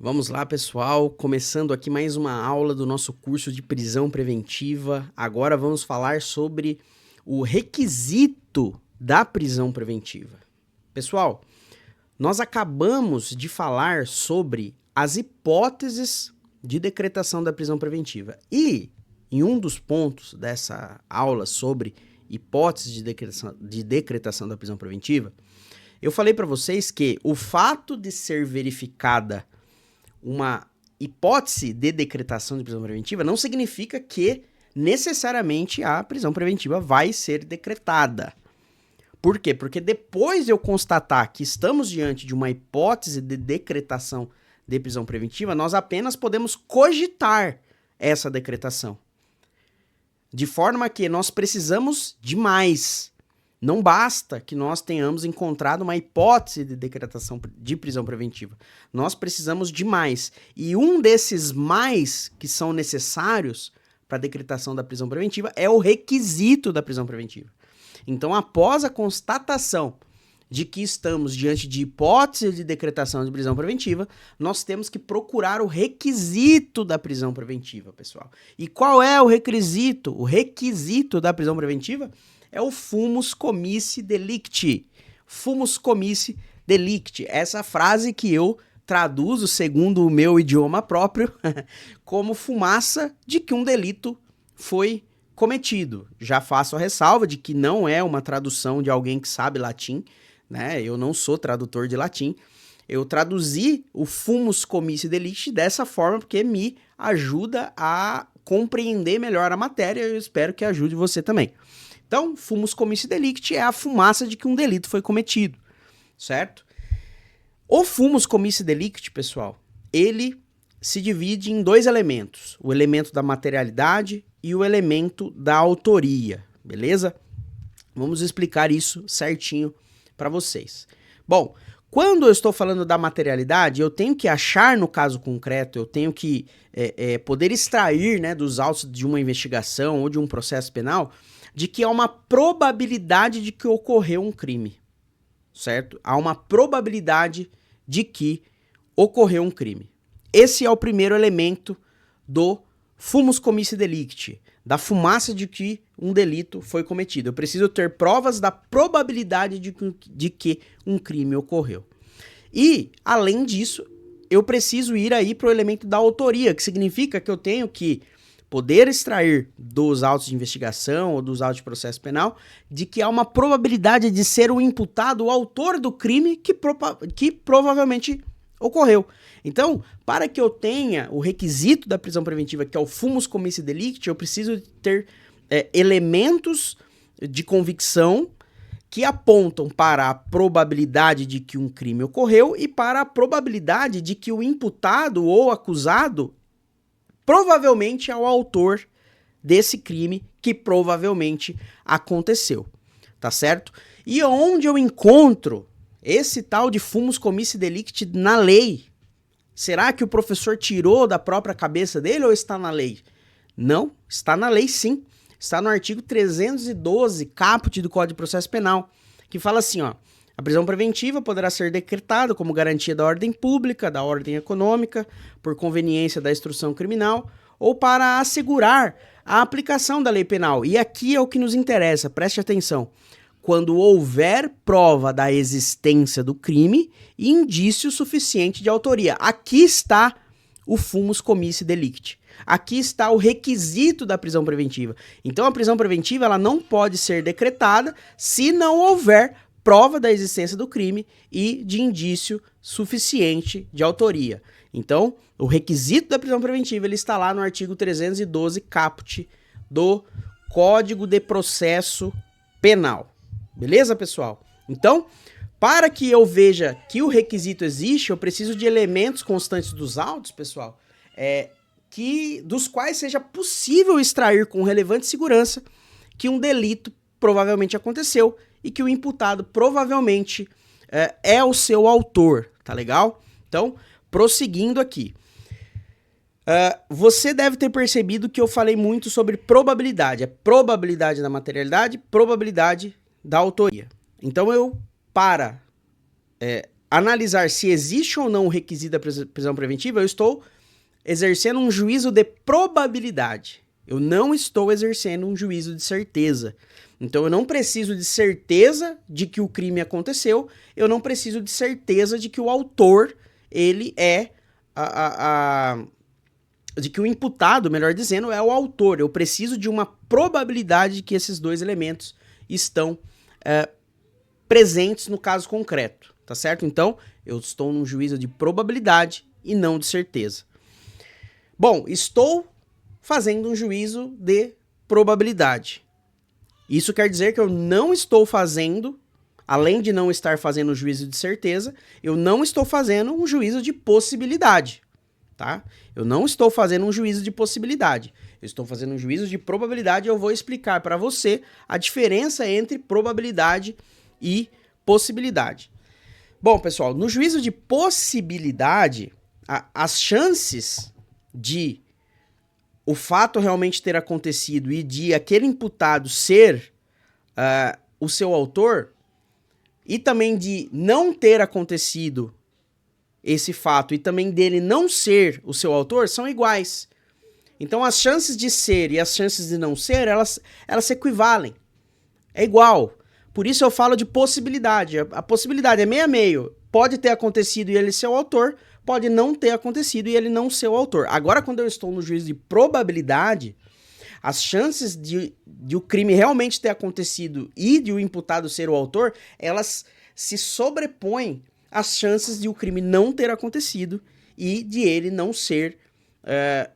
Vamos lá, pessoal, começando aqui mais uma aula do nosso curso de prisão preventiva. Agora vamos falar sobre o requisito da prisão preventiva. Pessoal, nós acabamos de falar sobre as hipóteses de decretação da prisão preventiva. E em um dos pontos dessa aula sobre hipóteses de decretação da prisão preventiva, eu falei para vocês que o fato de ser verificada uma hipótese de decretação de prisão preventiva não significa que necessariamente a prisão preventiva vai ser decretada. Por quê? Porque depois de eu constatar que estamos diante de uma hipótese de decretação de prisão preventiva, nós apenas podemos cogitar essa decretação. De forma que nós precisamos de mais. Não basta que nós tenhamos encontrado uma hipótese de decretação de prisão preventiva. Nós precisamos de mais. E um desses mais que são necessários para a decretação da prisão preventiva é o requisito da prisão preventiva. Então, após a constatação de que estamos diante de hipótese de decretação de prisão preventiva, nós temos que procurar o requisito da prisão preventiva, pessoal. E qual é o requisito? O requisito da prisão preventiva é o fumus comissi delicti. Fumus comissi delicti. Essa frase que eu traduzo, segundo o meu idioma próprio, como fumaça de que um delito foi cometido. Já faço a ressalva de que não é uma tradução de alguém que sabe latim, né? Eu não sou tradutor de latim. Eu traduzi o fumus comissi delicti dessa forma porque me ajuda a compreender melhor a matéria e eu espero que ajude você também. Então, fumus comissi delicti é a fumaça de que um delito foi cometido, certo? O fumus comissi delicti, pessoal, ele se divide em dois elementos, o elemento da materialidade e o elemento da autoria, beleza? Vamos explicar isso certinho para vocês. Bom, quando eu estou falando da materialidade, eu tenho que achar no caso concreto, eu tenho que poder extrair, né, dos autos de uma investigação ou de um processo penal, de que há uma probabilidade de que ocorreu um crime, certo? Há uma probabilidade de que ocorreu um crime. Esse é o primeiro elemento do fumus comissi delicti, da fumaça de que um delito foi cometido. Eu preciso ter provas da probabilidade de que um crime ocorreu. E, além disso, eu preciso ir aí para o elemento da autoria, que significa que eu tenho que poder extrair dos autos de investigação ou dos autos de processo penal de que há uma probabilidade de ser o imputado o autor do crime que provavelmente ocorreu. Então, para que eu tenha o requisito da prisão preventiva, que é o fumus comissi delicti, eu preciso ter elementos de convicção que apontam para a probabilidade de que um crime ocorreu e para a probabilidade de que o imputado ou acusado provavelmente é o autor desse crime que provavelmente aconteceu, tá certo? E onde eu encontro esse tal de fumus comissi delicti na lei? Será que o professor tirou da própria cabeça dele ou está na lei? Não, está na lei sim. Está no artigo 312, caput do Código de Processo Penal, que fala assim, ó: a prisão preventiva poderá ser decretada como garantia da ordem pública, da ordem econômica, por conveniência da instrução criminal ou para assegurar a aplicação da lei penal. E aqui é o que nos interessa, preste atenção. Quando houver prova da existência do crime e indício suficiente de autoria. Aqui está o fumus comissi delicti. Aqui está o requisito da prisão preventiva. Então a prisão preventiva ela não pode ser decretada se não houver prova da existência do crime e de indício suficiente de autoria. Então, o requisito da prisão preventiva ele está lá no artigo 312 caput do Código de Processo Penal. Beleza, pessoal? Então, para que eu veja que o requisito existe, eu preciso de elementos constantes dos autos, pessoal, dos quais seja possível extrair com relevante segurança que um delito provavelmente aconteceu e que o imputado provavelmente é o seu autor, tá legal? Então, prosseguindo aqui. Você deve ter percebido que eu falei muito sobre probabilidade. É probabilidade da materialidade, probabilidade da autoria. Então, para analisar se existe ou não o requisito da prisão preventiva, eu estou exercendo um juízo de probabilidade. Eu não estou exercendo um juízo de certeza. Então eu não preciso de certeza de que o crime aconteceu, eu não preciso de certeza de que o autor, ele é de que o imputado, melhor dizendo, é o autor. Eu preciso de uma probabilidade de que esses dois elementos estão presentes no caso concreto, tá certo? Então, eu estou num juízo de probabilidade e não de certeza. Bom, estou fazendo um juízo de probabilidade. Isso quer dizer que eu não estou fazendo, além de não estar fazendo um juízo de certeza, eu não estou fazendo um juízo de possibilidade, tá? Eu não estou fazendo um juízo de possibilidade. Eu estou fazendo um juízo de probabilidade e eu vou explicar para você a diferença entre probabilidade e possibilidade. Bom, pessoal, no juízo de possibilidade, as chances de o fato realmente ter acontecido e de aquele imputado ser o seu autor, e também de não ter acontecido esse fato e também dele não ser o seu autor, são iguais. Então as chances de ser e as chances de não ser, elas se equivalem. É igual. Por isso eu falo de possibilidade. A possibilidade é meio a meio. Pode ter acontecido e ele ser o autor, pode não ter acontecido e ele não ser o autor. Agora, quando eu estou no juízo de probabilidade, as chances de o crime realmente ter acontecido e de o imputado ser o autor, elas se sobrepõem às chances de o crime não ter acontecido e de ele não ser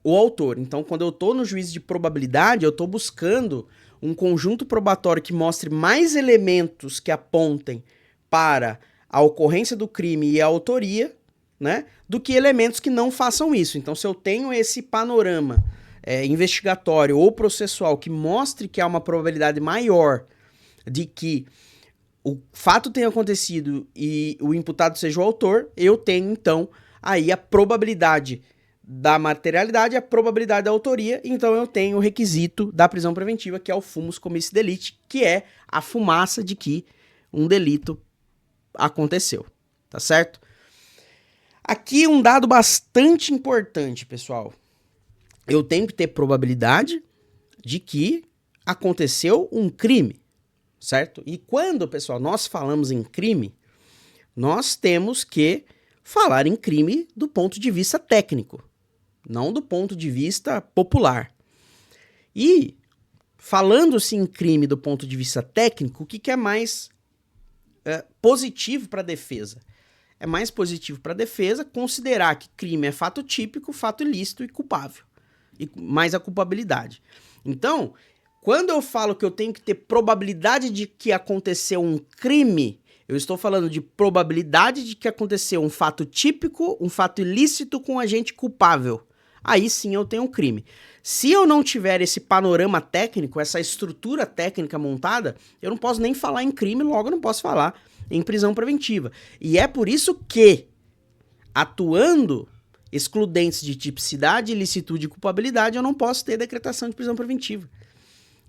o autor. Então, quando eu estou no juízo de probabilidade, eu estou buscando um conjunto probatório que mostre mais elementos que apontem para a ocorrência do crime e a autoria, né, do que elementos que não façam isso. Então, se eu tenho esse panorama investigatório ou processual que mostre que há uma probabilidade maior de que o fato tenha acontecido e o imputado seja o autor, eu tenho, então, aí a probabilidade da materialidade e a probabilidade da autoria, então eu tenho o requisito da prisão preventiva, que é o fumus commissi delicti, que é a fumaça de que um delito aconteceu, tá certo? Aqui um dado bastante importante, pessoal. Eu tenho que ter probabilidade de que aconteceu um crime, certo? E quando, pessoal, nós falamos em crime, nós temos que falar em crime do ponto de vista técnico, não do ponto de vista popular. E, falando-se em crime do ponto de vista técnico, o que é mais positivo para a defesa? É mais positivo para a defesa considerar que crime é fato típico, fato ilícito e culpável, e mais a culpabilidade. Então, quando eu falo que eu tenho que ter probabilidade de que aconteceu um crime, eu estou falando de probabilidade de que aconteceu um fato típico, um fato ilícito com agente culpável. Aí sim eu tenho um crime. Se eu não tiver esse panorama técnico, essa estrutura técnica montada, eu não posso nem falar em crime, logo eu não posso falar em prisão preventiva. E é por isso que, atuando excludentes de tipicidade, ilicitude e culpabilidade, eu não posso ter decretação de prisão preventiva.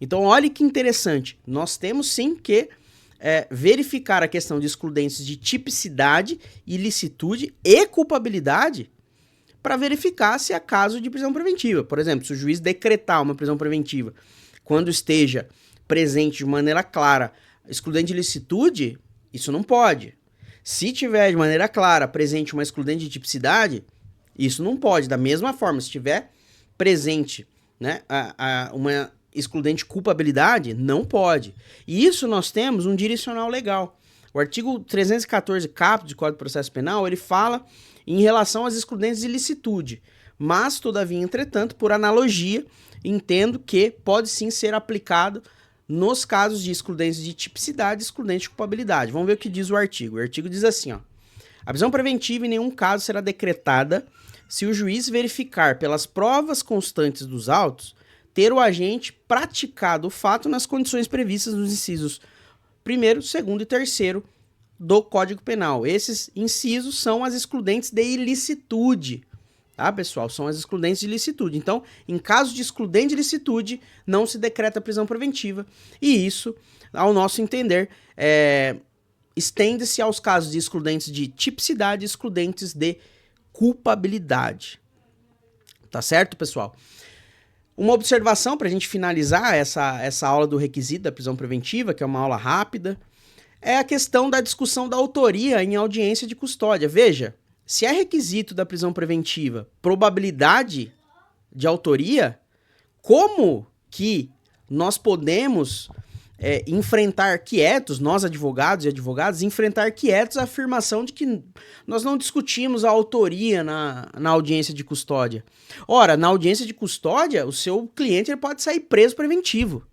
Então, olha que interessante. Nós temos sim que verificar a questão de excludentes de tipicidade, ilicitude e culpabilidade para verificar se é caso de prisão preventiva. Por exemplo, se o juiz decretar uma prisão preventiva quando esteja presente de maneira clara excludente de ilicitude, isso não pode. Se tiver de maneira clara presente uma excludente de tipicidade, isso não pode. Da mesma forma, se tiver presente, né, uma excludente de culpabilidade, não pode. E isso nós temos um direcional legal. O artigo 314 caput do Código de Processo Penal, ele fala em relação às excludentes de ilicitude. Mas, todavia, entretanto, por analogia, entendo que pode sim ser aplicado nos casos de excludentes de tipicidade e excludente de culpabilidade. Vamos ver o que diz o artigo. O artigo diz assim, ó: a prisão preventiva em nenhum caso será decretada se o juiz verificar pelas provas constantes dos autos ter o agente praticado o fato nas condições previstas nos incisos 1º, 2º e 3º do Código Penal. Esses incisos são as excludentes de ilicitude, tá, pessoal? São as excludentes de ilicitude. Então, em caso de excludente de ilicitude, não se decreta prisão preventiva. E isso, ao nosso entender, estende-se aos casos de excludentes de tipicidade e excludentes de culpabilidade. Tá certo, pessoal? Uma observação para a gente finalizar essa aula do requisito da prisão preventiva, que é uma aula rápida, é a questão da discussão da autoria em audiência de custódia. Veja, se é requisito da prisão preventiva probabilidade de autoria, como que nós podemos enfrentar quietos, nós advogados e advogadas, enfrentar quietos a afirmação de que nós não discutimos a autoria na audiência de custódia? Ora, na audiência de custódia, o seu cliente ele pode sair preso preventivo.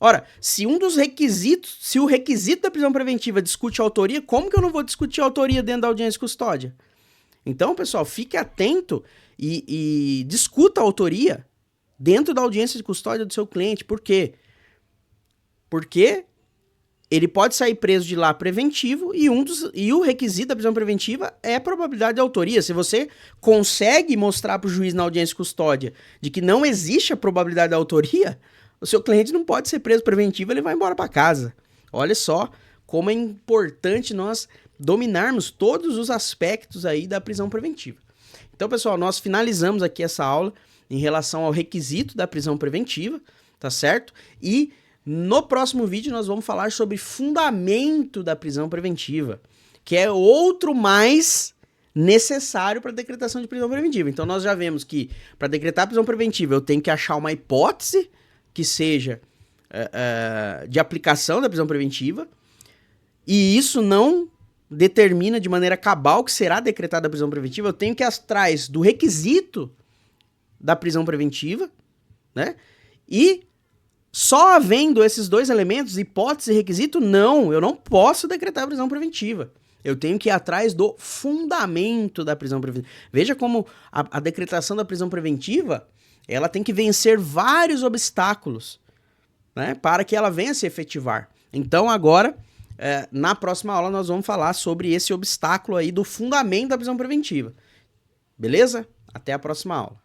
Ora, se o requisito da prisão preventiva discute a autoria, como que eu não vou discutir a autoria dentro da audiência de custódia? Então, pessoal, fique atento e discuta a autoria dentro da audiência de custódia do seu cliente. Por quê? Porque ele pode sair preso de lá preventivo e o requisito da prisão preventiva é a probabilidade de autoria. Se você consegue mostrar para o juiz na audiência de custódia de que não existe a probabilidade da autoria, o seu cliente não pode ser preso preventivo, ele vai embora para casa. Olha só como é importante nós dominarmos todos os aspectos aí da prisão preventiva. Então, pessoal, nós finalizamos aqui essa aula em relação ao requisito da prisão preventiva, tá certo? E no próximo vídeo nós vamos falar sobre fundamento da prisão preventiva, que é outro mais necessário para a decretação de prisão preventiva. Então nós já vemos que para decretar a prisão preventiva eu tenho que achar uma hipótese que seja de aplicação da prisão preventiva, e isso não determina de maneira cabal que será decretada a prisão preventiva. Eu tenho que ir atrás do requisito da prisão preventiva, né? E só havendo esses dois elementos, hipótese e requisito, eu não posso decretar a prisão preventiva. Eu tenho que ir atrás do fundamento da prisão preventiva. Veja como a decretação da prisão preventiva, ela tem que vencer vários obstáculos, né, para que ela venha a se efetivar. Então agora, na próxima aula, nós vamos falar sobre esse obstáculo aí do fundamento da prisão preventiva. Beleza? Até a próxima aula.